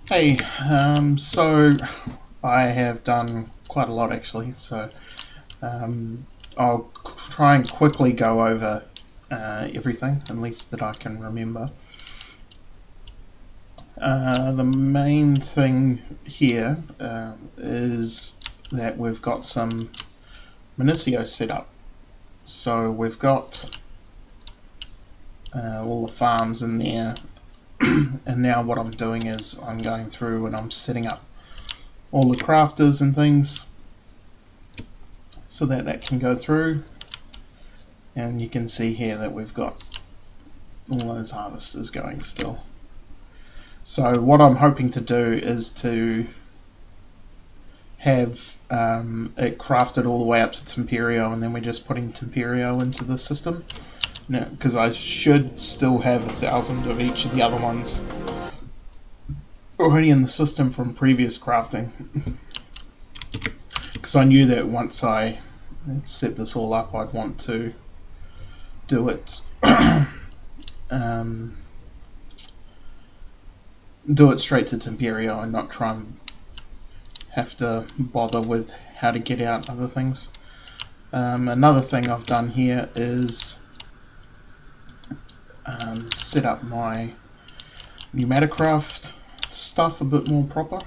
Hey, so I have done quite a lot actually, so um, I'll try and quickly go over everything, at least that I can remember. The main thing here is that we've got some Minicio set up. So we've got all the farms in there, and now what I'm doing is I'm going through and I'm setting up all the crafters and things so that that can go through. And you can see here that we've got all those harvesters going still. So what I'm hoping to do is to have it crafted all the way up to Temperio, and then we're just putting Temperio into the system. Now, because I should still have 1,000 of each of the other ones already in the system from previous crafting. Because I knew that once I set this all up, I'd want to do it um, do it straight to Temperio and not try and have to bother with how to get out other things. Another thing I've done here is set up my pneumaticraft stuff a bit more proper.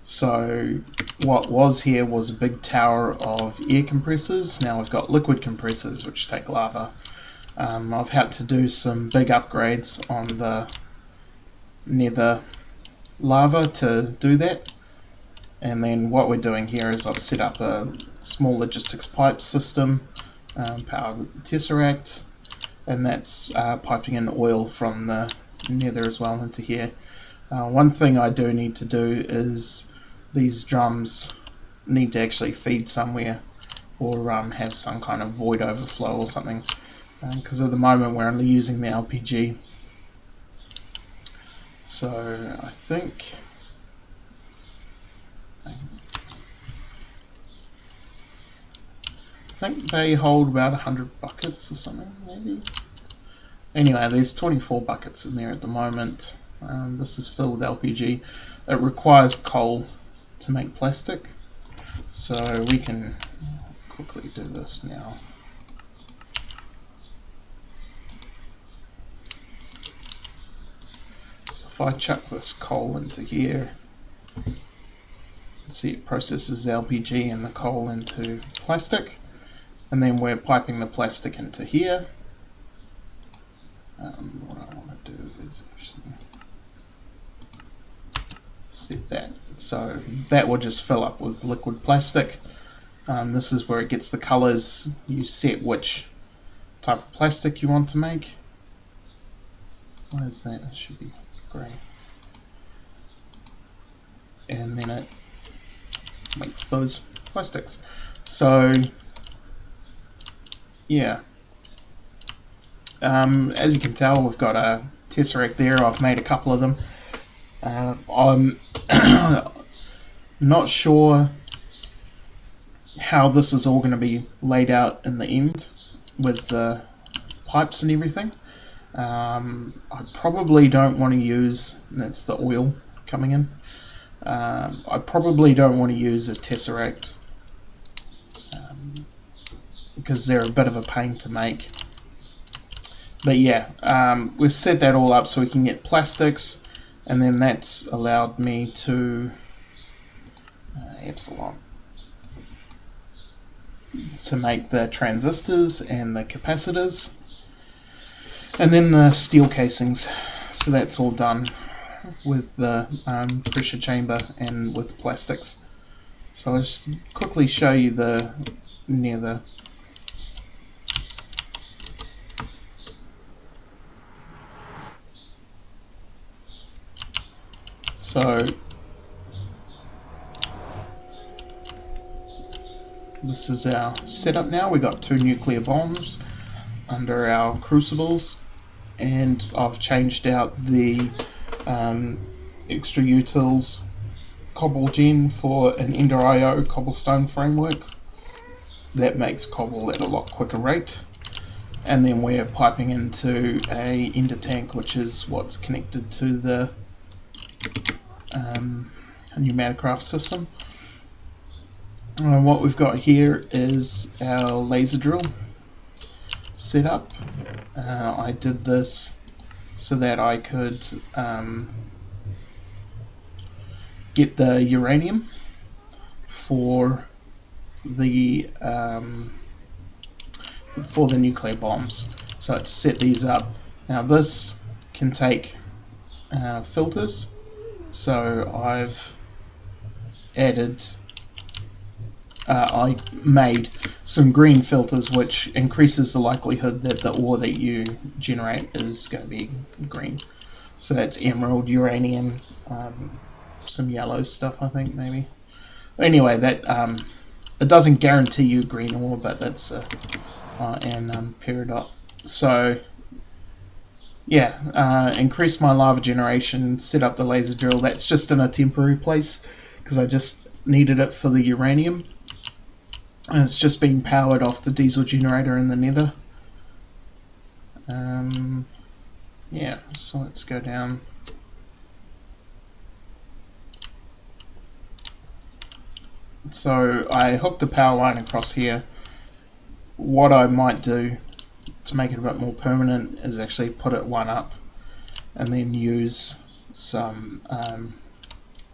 So what was here was a big tower of air compressors. Now I've got liquid compressors which take lava. I've had to do some big upgrades on the nether lava to do that. And then what we're doing here is I've set up a small logistics pipe system powered with the Tesseract, and that's piping in oil from the nether as well into here. One thing I do need to do is these drums need to actually feed somewhere, or have some kind of void overflow or something, because at the moment we're only using the LPG. So I think they hold about 100 buckets or something, maybe. Anyway, there's 24 buckets in there at the moment. This is filled with LPG. It requires coal to make plastic, so we can quickly do this now. So if I chuck this coal into here, see it processes the LPG and the coal into plastic, and then we're piping the plastic into here. What I want to do is actually set that, so that will just fill up with liquid plastic. This is where it gets the colors. You set which type of plastic you want to make. Why is that? It should be grey. And then it makes those plastics. So yeah, as you can tell, we've got a Tesseract there. I've made a couple of them. I'm not sure how this is all going to be laid out in the end with the pipes and everything. I probably don't want to use, that's the oil coming in, I probably don't want to use a Tesseract because they're a bit of a pain to make. But yeah, we've set that all up so we can get plastics, and then that's allowed me to epsilon to make the transistors and the capacitors, and then the steel casings. So that's all done with the pressure chamber and with plastics. So I'll just quickly show you the nether. So this is our setup now. We got 2 nuclear bombs under our crucibles, and I've changed out the extra utils cobble gen for an Ender IO cobblestone framework. That makes cobble at a lot quicker rate. And then we're piping into a Ender tank, which is what's connected to the a pneumatic craft system. What we've got here is our laser drill setup. I did this so that I could get the uranium for the nuclear bombs. So to set these up. Now this can take filters. So I've added. I made some green filters, which increases the likelihood that the ore that you generate is going to be green. So that's emerald, uranium, some yellow stuff, I think, maybe. Anyway, that it doesn't guarantee you green ore, but that's and peridot. So yeah, increase my lava generation, set up the laser drill. That's just in a temporary place because I just needed it for the uranium. And it's just being powered off the diesel generator in the nether. Yeah, so let's go down. So I hooked a power line across here. What I might do to make it a bit more permanent is actually put it one up and then use some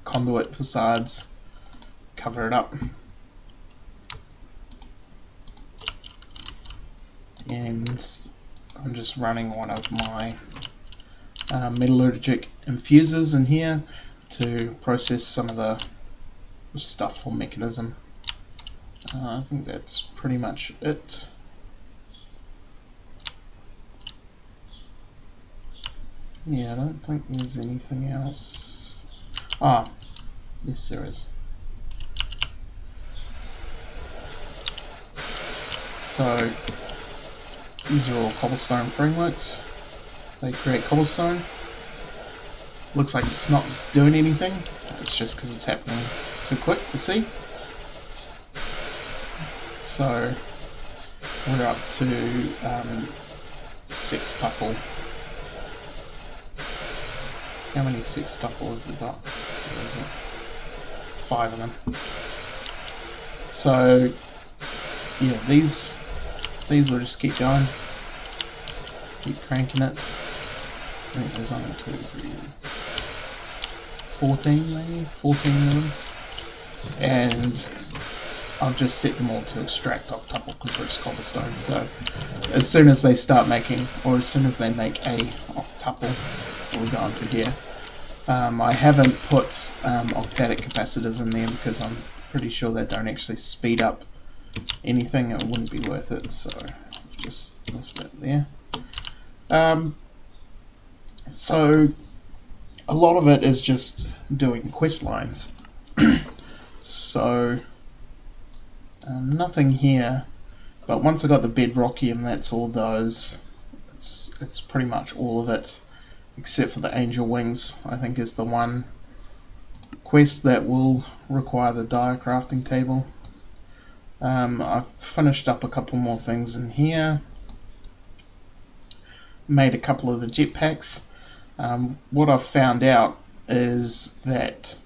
conduit facades, cover it up. And I'm just running one of my metallurgic infusers in here to process some of the stuff for Mekanism. I think that's pretty much it. Yeah, I don't think there's anything else. Ah, yes there is. So these are all cobblestone frameworks. They create cobblestone. Looks like it's not doing anything. It's just because it's happening too quick to see. So we're up to 6 tuple. How many 6 tuple have we got? 5 of them. So yeah, these will just keep going. Keep cranking it. I think there's only 2, 3, 14 maybe? 14 of them. And I've just set them all to extract octuple compressed cobblestone. So as soon as they start making, or as soon as they make a octuple, we'll go into here. I haven't put octadic capacitors in there because I'm pretty sure they don't actually speed up anything. It wouldn't be worth it, so I've just left that there. So a lot of it is just doing quest lines. So nothing here, but once I got the bedrockium, that's all those. It's pretty much all of it, except for the angel wings. I think is the one quest that will require the dire crafting table. I've finished up a couple more things in here. Made a couple of the jetpacks. What I've found out is that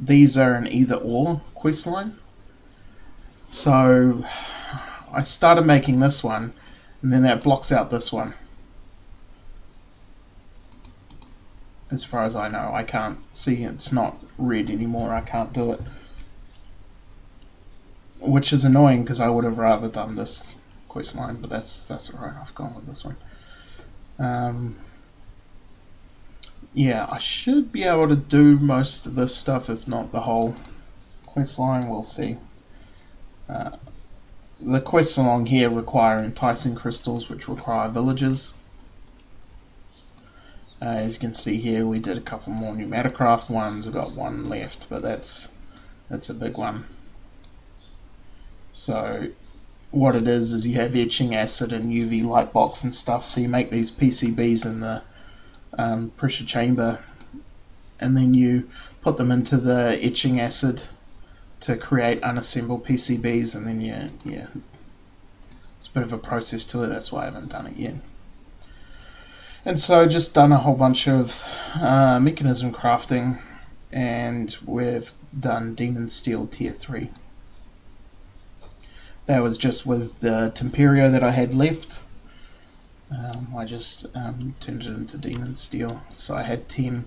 these are an either or quest line. So I started making this one, and then that blocks out this one. As far as I know, I can't see, it's not red anymore, I can't do it. Which is annoying because I would have rather done this quest line, but that's alright, I've gone with this one. Yeah, I should be able to do most of this stuff, if not the whole quest line, we'll see. The quests along here require enticing crystals, which require villages. As you can see here, we did a couple more pneumaticraft ones. We've got one left, but that's a big one. So what it is you have etching acid and UV light box and stuff, so you make these PCBs in the pressure chamber, and then you put them into the etching acid to create unassembled PCBs, and then yeah, it's a bit of a process to it. That's why I haven't done it yet. And so just done a whole bunch of mechanism crafting. and we've done Demon Steel Tier 3. That was just with the Temperio that I had left. I just turned it into Demon Steel. So I had 10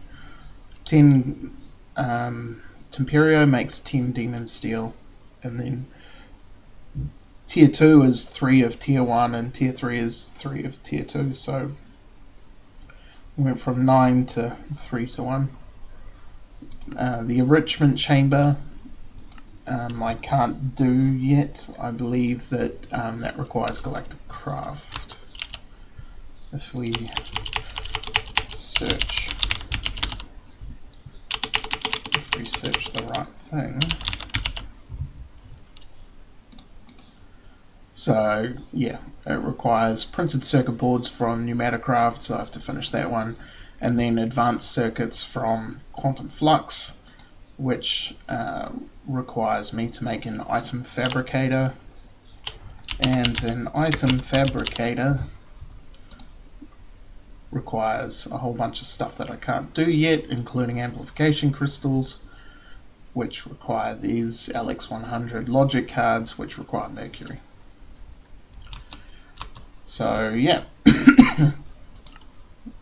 Temperio makes 10 Demon Steel, and then Tier 2 is 3 of Tier 1, and Tier 3 is 3 of Tier 2, so we went from 9 to 3 to 1. The enrichment chamber I can't do yet. I believe that that requires Galactic Craft. If we search the right thing. So yeah, it requires printed circuit boards from Pneumaticraft, so I have to finish that one, and then advanced circuits from Quantum Flux, which requires me to make an item fabricator, and an item fabricator requires a whole bunch of stuff that I can't do yet, including amplification crystals, which require these LX100 logic cards, which require mercury. So yeah,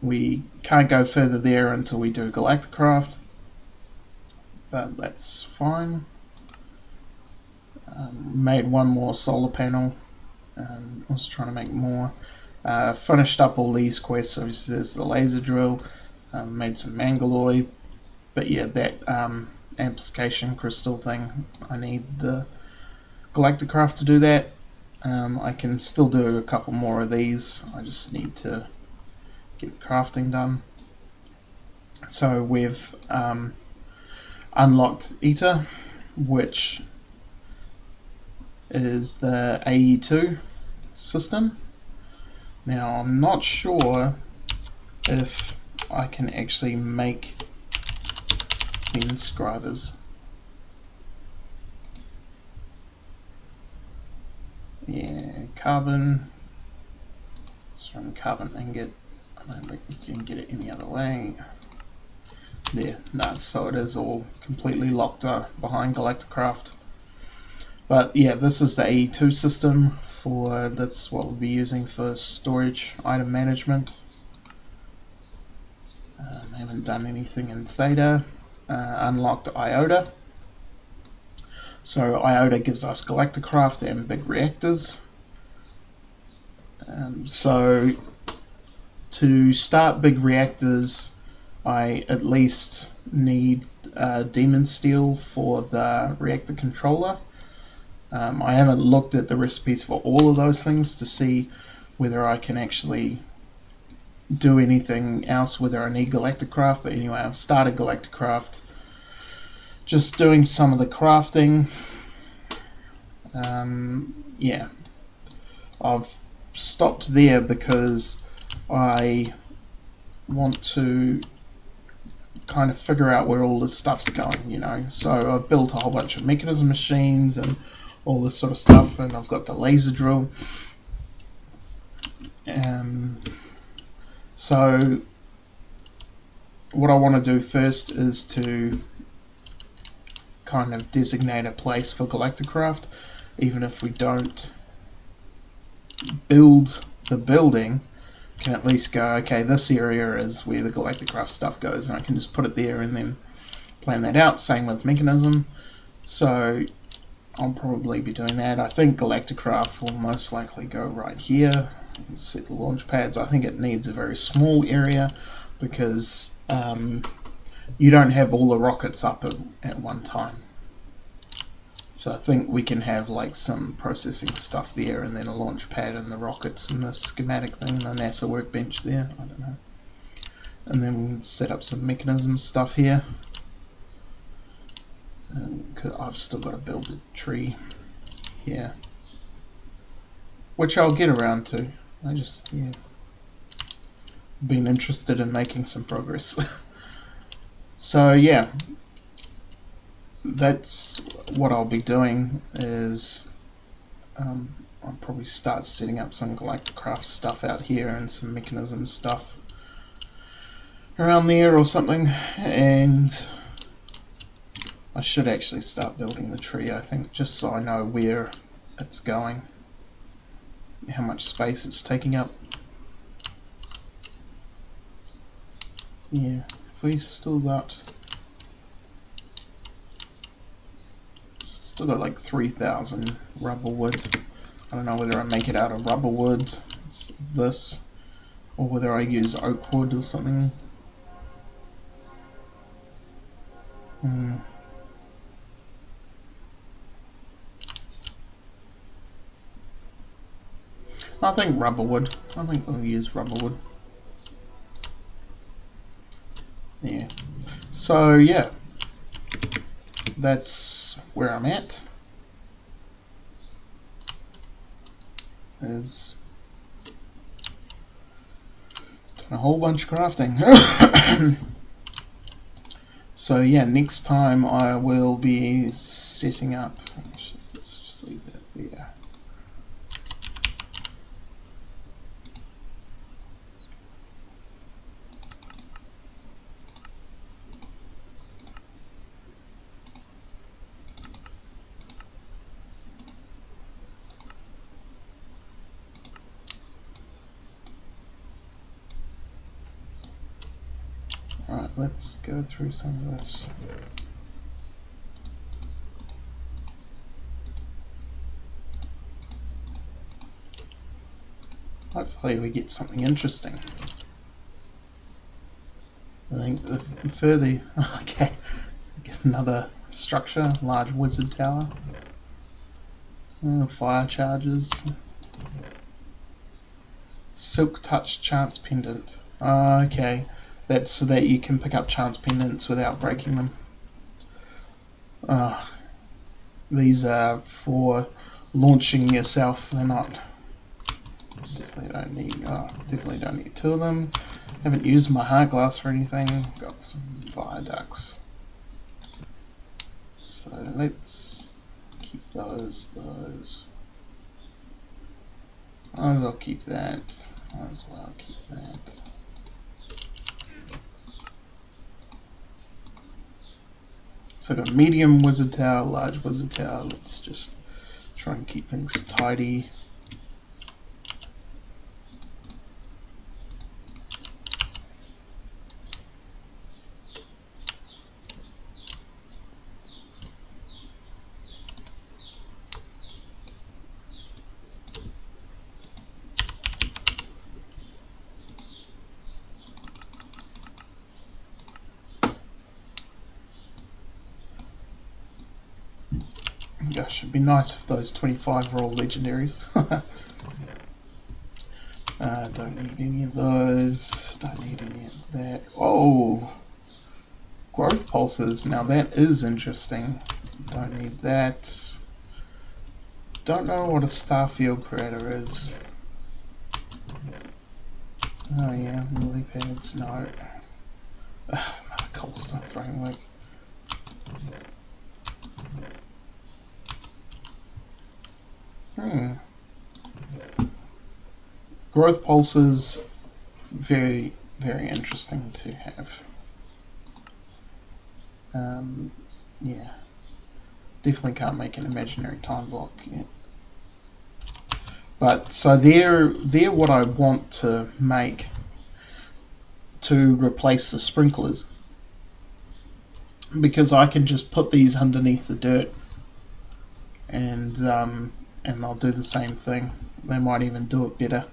we can't go further there until we do Galacticraft, but that's fine. Made one more solar panel, and I was trying to make more. Finished up all these quests. Obviously there's the laser drill, made some Mangaloid, but yeah, that amplification crystal thing, I need the Galacticraft to do that. I can still do a couple more of these, I just need to get crafting done. So we've unlocked Ether, which is the AE2 system. Now I'm not sure if I can actually make the inscribers. Yeah, carbon. Let's run carbon ingot. I don't think you can get it any other way. There, no, so it is all completely locked behind Galacticraft. But yeah, this is the AE2 system for, that's what we'll be using for storage item management. I haven't done anything in Theta. Unlocked Iota. So Iota gives us Galacticraft and big reactors. So to start big reactors, I at least need Demon Steel for the reactor controller. I haven't looked at the recipes for all of those things to see whether I can actually do anything else, whether I need Galacticraft, but anyway, I've started Galacticraft. Just doing some of the crafting. Yeah, I've stopped there because I want to kind of figure out where all this stuff's going, you know. So I've built a whole bunch of Mekanism machines and all this sort of stuff, and I've got the laser drill. So what I want to do first is to kind of designate a place for Galacticraft, even if we don't build the building. Can at least go, okay, this area is where the Galacticraft stuff goes, and I can just put it there and then plan that out. Same with Mekanism. So I'll probably be doing that. I think Galacticraft will most likely go right here. Set the launch pads. I think it needs a very small area because you don't have all the rockets up at one time. So I think we can have like some processing stuff there, and then a launch pad and the rockets and the schematic thing, the NASA workbench there, I don't know. And then we'll set up some Mekanism stuff here. Because I've still got to build a tree here, which I'll get around to. I just, yeah, been interested in making some progress. So yeah, that's what I'll be doing. Is I'll probably start setting up some Galacticraft stuff out here and some Mekanism stuff around there or something, and I should actually start building the tree, I think, just so I know where it's going, how much space it's taking up. Yeah, if we still got like 3,000 rubber wood. I don't know whether I make it out of rubber wood, this, or whether I use oak wood or something. I think rubber wood. I think I'll use rubber wood. Yeah. So yeah, that's where I'm at. There's a whole bunch of crafting. So yeah, next time I will be setting up. Actually, let's just leave that there. Alright, let's go through some of this. Hopefully we get something interesting. I think the further... Okay, get another structure, large wizard tower. Fire charges. Silk touch chance pendant. Okay, that's so that you can pick up chance pendants without breaking them. These are for launching yourself. They're not. Definitely don't need two of them. Haven't used my heart glass or anything. Got some viaducts. So let's keep those. Might as well keep that. Might as well keep that. So I've got medium wizard tower, large wizard tower. Let's just try and keep things tidy. Gosh, it'd be nice if those 25 were all legendaries. Don't need any of those. Don't need any of that. Oh! Growth pulses. Now that is interesting. Don't need that. Don't know what a starfield creator is. Oh yeah, lily pads. No. Another cobblestone framework. Growth pulses, very, very interesting to have. Yeah, definitely can't make an imaginary time block yet. But so they're what I want to make to replace the sprinklers, because I can just put these underneath the dirt, and I'll do the same thing. They might even do it better.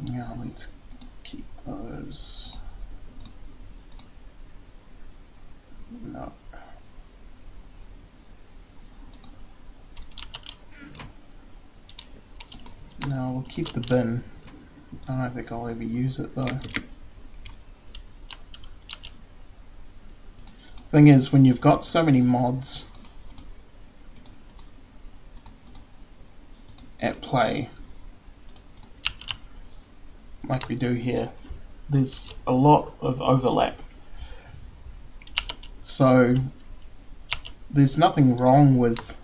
Yeah, let's keep those. No. No, we'll keep the bin. I don't think I'll ever use it though. Thing is, when you've got so many mods at play, like we do here, there's a lot of overlap. So there's nothing wrong with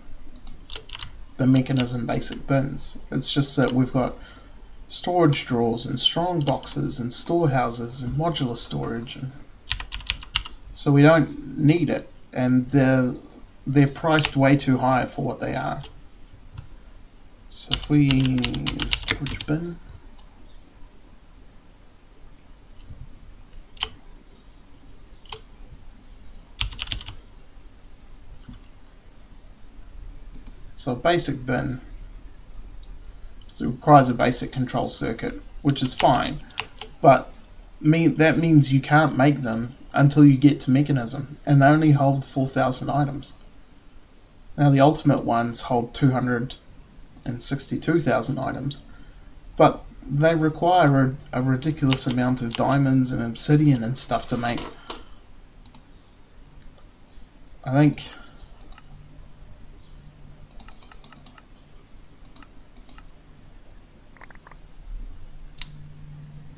the Mekanism basic bins. It's just that we've got storage drawers and strong boxes and storehouses and modular storage, and so we don't need it, and they're priced way too high for what they are. So if we storage bin, so a basic bin, so it requires a basic control circuit, which is fine, but that means you can't make them until you get to Mekanism, and they only hold 4,000 items. Now the ultimate ones hold 262,000 items, but they require a ridiculous amount of diamonds and obsidian and stuff to make. I think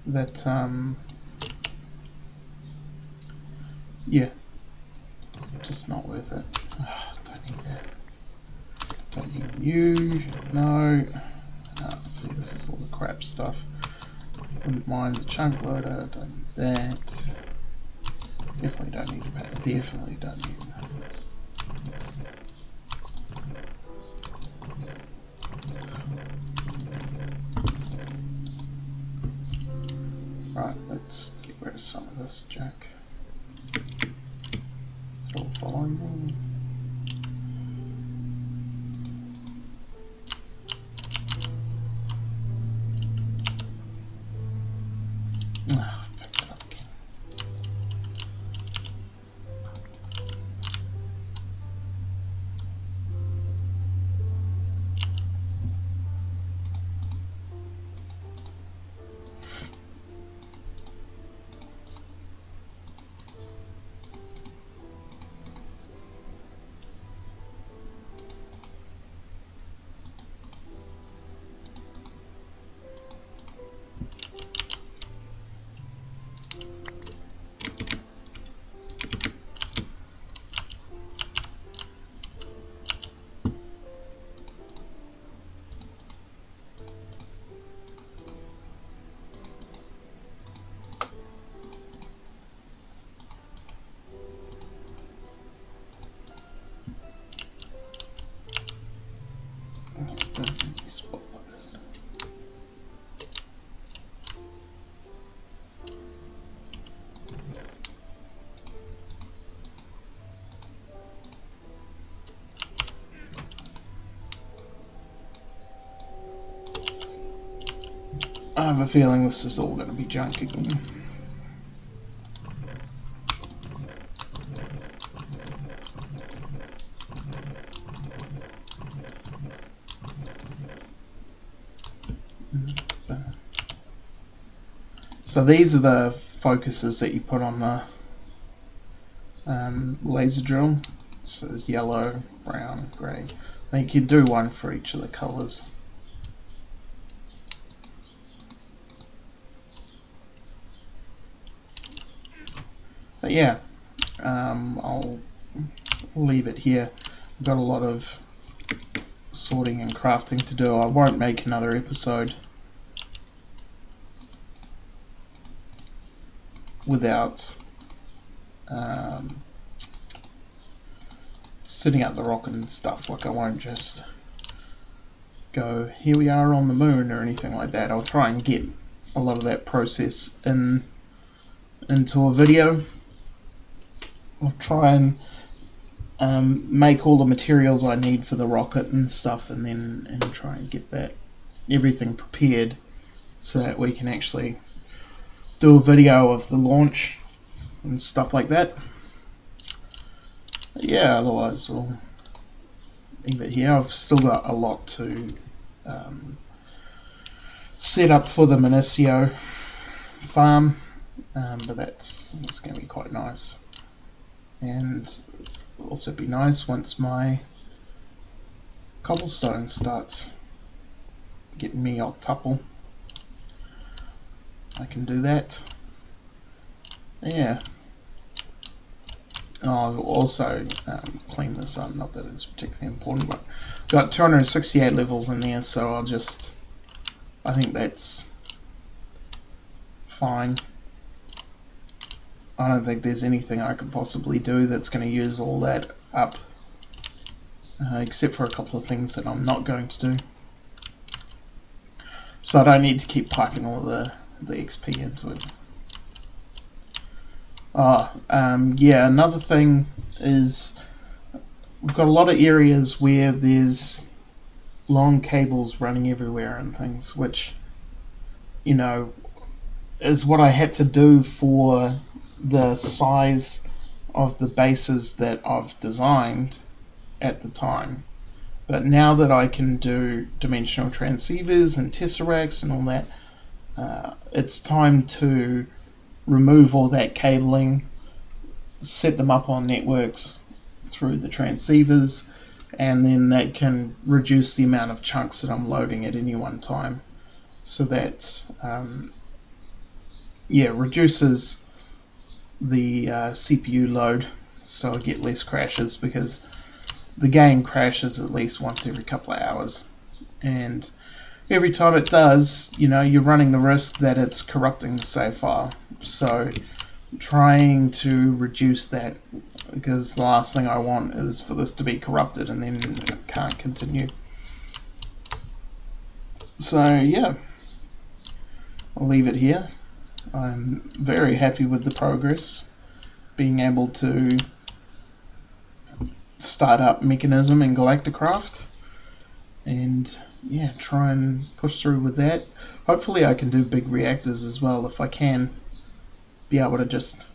that yeah, just not worth it. Don't need that. Don't need you. No. See, this is all the crap stuff. Wouldn't mind the chunk loader. Don't need that. Definitely don't need that. Definitely don't need that. Right, let's get rid of some of this junk. It's all following me. I've picked it up again. I have a feeling this is all going to be junk again. So these are the focuses that you put on the laser drill. So there's yellow, brown, grey. I think you can do one for each of the colours. But yeah, I'll leave it here. I've got a lot of sorting and crafting to do. I won't make another episode without setting up the rocket and stuff. Like, I won't just go, here we are on the moon or anything like that. I'll try and get a lot of that process into a video. I'll try and make all the materials I need for the rocket and stuff, and then try and get that everything prepared so that we can actually do a video of the launch and stuff like that. But yeah, otherwise we'll leave it here. I've still got a lot to set up for the Mekanism farm, but that's going to be quite nice. And it'll also be nice once my cobblestone starts getting me octuple. I can do that. Yeah. I'll also clean this up, not that it's particularly important, but got 268 levels in there, so I'll just I think that's fine. I don't think there's anything I could possibly do that's going to use all that up, except for a couple of things that I'm not going to do. So I don't need to keep piping all the XP into it. Yeah, another thing is we've got a lot of areas where there's long cables running everywhere and things, which, you know, is what I had to do for the size of the bases that I've designed at the time. But now that I can do dimensional transceivers and tesseracts and all that, it's time to remove all that cabling, set them up on networks through the transceivers, and then that can reduce the amount of chunks that I'm loading at any one time. So that reduces the CPU load, so I get less crashes, because the game crashes at least once every couple of hours, and every time it does, you're running the risk that it's corrupting the save file. So trying to reduce that, because the last thing I want is for this to be corrupted and then it can't continue. So yeah, I'll leave it here. I'm very happy with the progress, being able to start up Mekanism and Galacticraft, and yeah, try and push through with that. Hopefully I can do big reactors as well, if I can be able to just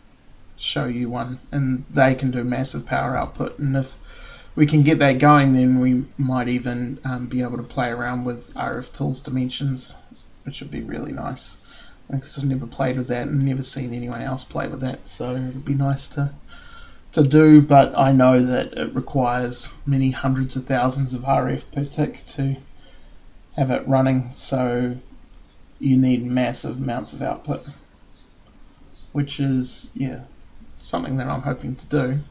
show you one, and they can do massive power output, and if we can get that going, then we might even be able to play around with RF Tools dimensions, which would be really nice, because I've never played with that and never seen anyone else play with that, so it would be nice to do, but I know that it requires many hundreds of thousands of RF per tick to have it running, so you need massive amounts of output, which is, yeah, something that I'm hoping to do.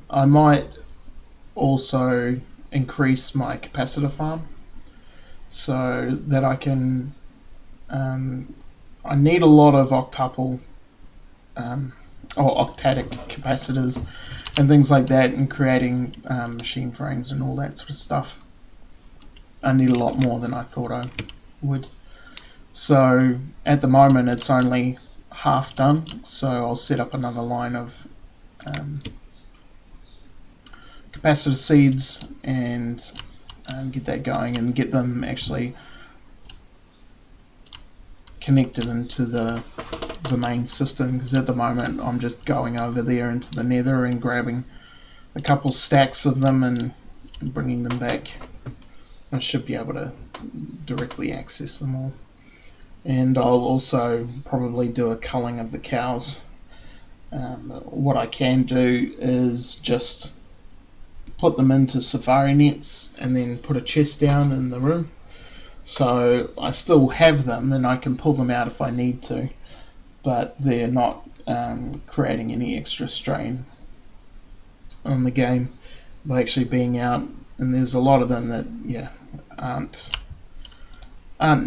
I might also increase my capacitor farm so that I can I need a lot of octuple or octatic capacitors and things like that, and creating machine frames and all that sort of stuff. I need a lot more than I thought I would. So at the moment it's only half done, so I'll set up another line of capacitor seeds and get that going and get them actually connected into the main system, because at the moment I'm just going over there into the nether and grabbing a couple stacks of them and bringing them back. I should be able to directly access them all. And I'll also probably do a culling of the cows. What I can do is just put them into safari nets and then put a chest down in the room, so I still have them and I can pull them out if I need to, but they're not creating any extra strain on the game by actually being out. And there's a lot of them that aren't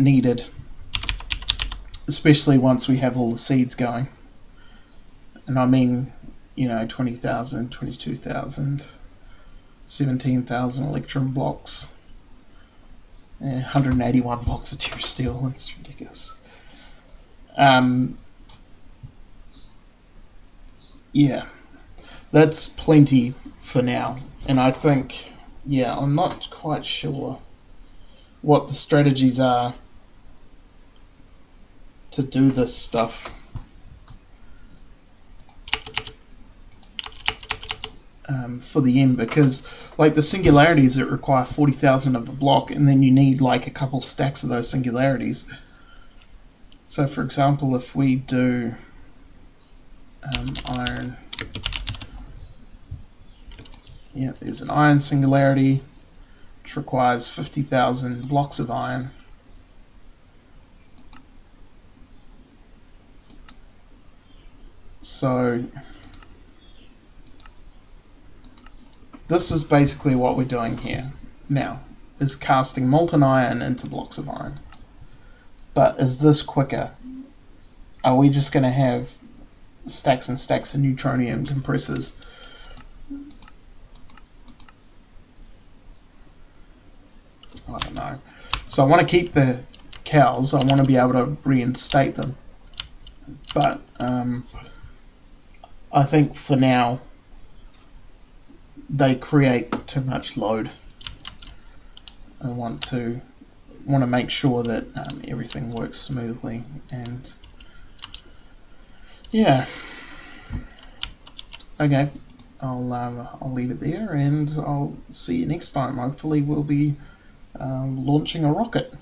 needed, especially once we have all the seeds going. And I mean, 20,000, 22,000, 17,000 electron blocks, 181 blocks of tier steel. That's ridiculous. Yeah, that's plenty for now. And I think, I'm not quite sure what the strategies are to do this stuff. For the end, because like the singularities, it require 40,000 of a block, and then you need like a couple stacks of those singularities. So for example, if we do iron, there's an iron singularity which requires 50,000 blocks of iron. So this is basically what we're doing here now, is casting molten iron into blocks of iron. But is this quicker? Are we just going to have stacks and stacks of neutronium compressors? I don't know. So I want to keep the cows. I want to be able to reinstate them. But I think for now they create too much load. I want to make sure that everything works smoothly, and yeah. Okay, I'll leave it there, and I'll see you next time. Hopefully we'll be launching a rocket.